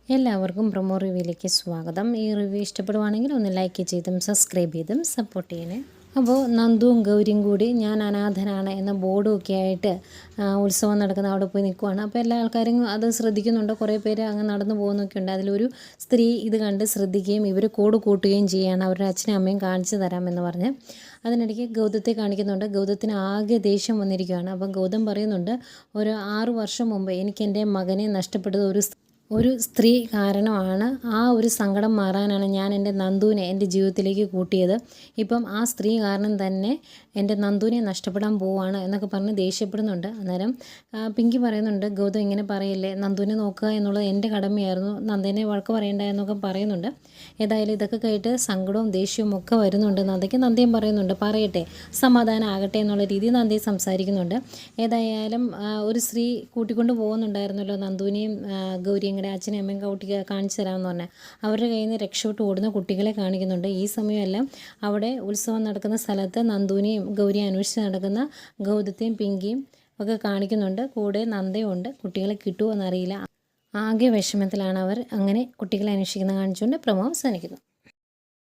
എല്ലാവർക്കും പ്രൊമോ റിവ്യൂയിലേക്ക് സ്വാഗതം. ഈ റിവ്യൂ ഇഷ്ടപ്പെടുവാണെങ്കിൽ ഒന്ന് ലൈക്ക് ചെയ്തും സബ്സ്ക്രൈബ് ചെയ്തും സപ്പോർട്ട് ചെയ്യണേ. അപ്പോൾ നന്ദുവും ഗൗരിയും കൂടി ഞാൻ അനാഥനാണ് എന്ന ബോർഡും ഒക്കെ ആയിട്ട് ഉത്സവം നടക്കുന്ന അവിടെ പോയി നിൽക്കുവാണ്. അപ്പോൾ എല്ലാ ആൾക്കാരും അത് ശ്രദ്ധിക്കുന്നുണ്ട്. കുറേ പേര് അങ്ങ് നടന്നു പോകുന്നൊക്കെ ഉണ്ട്. അതിലൊരു സ്ത്രീ ഇത് കണ്ട് ശ്രദ്ധിക്കുകയും ഇവർ കോഡ് കൂട്ടുകയും ചെയ്യുകയാണ്. അവരുടെ അച്ഛനും അമ്മയും കാണിച്ചു തരാമെന്ന് പറഞ്ഞ്. അതിനിടയ്ക്ക് ഗൗതത്തെ കാണിക്കുന്നുണ്ട്. ഗൗതത്തിന് ആകെ ദേഷ്യം വന്നിരിക്കുകയാണ്. അപ്പം ഗൗതം പറയുന്നുണ്ട്, ഒരു 6 വർഷം മുമ്പ് എനിക്ക് എൻ്റെ മകനെ നഷ്ടപ്പെട്ടത് ഒരു സ്ത്രീ കാരണമാണ്. ആ ഒരു സങ്കടം മാറാനാണ് ഞാൻ എൻ്റെ നന്ദുവിനെ എൻ്റെ ജീവിതത്തിലേക്ക് കൂട്ടിയത്. ഇപ്പം ആ സ്ത്രീ കാരണം തന്നെ എൻ്റെ നന്ദുവിനെ നഷ്ടപ്പെടാൻ പോവുകയാണ് എന്നൊക്കെ പറഞ്ഞ് ദേഷ്യപ്പെടുന്നുണ്ട്. അന്നേരം പിങ്കി പറയുന്നുണ്ട്, ഗൗതം ഇങ്ങനെ പറയില്ലേ, നന്ദുവിനെ നോക്കുക എന്നുള്ളത് എൻ്റെ കടമയായിരുന്നു, നന്ദനെ വഴക്ക് പറയണ്ട എന്നൊക്കെ പറയുന്നുണ്ട്. ഏതായാലും ഇതൊക്കെ കേട്ട് സങ്കടവും ദേഷ്യവും ഒക്കെ വരുന്നുണ്ട്. നന്ദയും പറയുന്നുണ്ട്, പറയട്ടെ, സമാധാനം ആകട്ടെ എന്നുള്ള രീതിയിൽ നന്ദയും സംസാരിക്കുന്നുണ്ട്. ഏതായാലും ഒരു സ്ത്രീ കൂട്ടിക്കൊണ്ട് പോകുന്നുണ്ടായിരുന്നല്ലോ നന്ദുവിനെയും ഗൗരിയും കൂടെ, അച്ഛനും അമ്മയും കുട്ടിക്ക് കാണിച്ചു തരാമെന്ന് പറഞ്ഞാൽ. അവരുടെ കയ്യിൽ നിന്ന് രക്ഷപ്പെട്ട് ഓടുന്ന കുട്ടികളെ കാണിക്കുന്നുണ്ട്. ഈ സമയമെല്ലാം അവിടെ ഉത്സവം നടക്കുന്ന സ്ഥലത്ത് നന്ദുവിനെയും ഗൗരിയും അന്വേഷിച്ച് നടക്കുന്ന ഗൗതത്തെയും പിങ്കിയും ഒക്കെ കാണിക്കുന്നുണ്ട്. കൂടെ നന്ദയും ഉണ്ട്. കുട്ടികളെ കിട്ടുമോ എന്നറിയില്ല. ആകെ വിഷമത്തിലാണ് അവർ. അങ്ങനെ കുട്ടികളെ അന്വേഷിക്കുന്നത് കാണിച്ചുകൊണ്ട് പ്രമോ അവസാനിക്കുന്നു.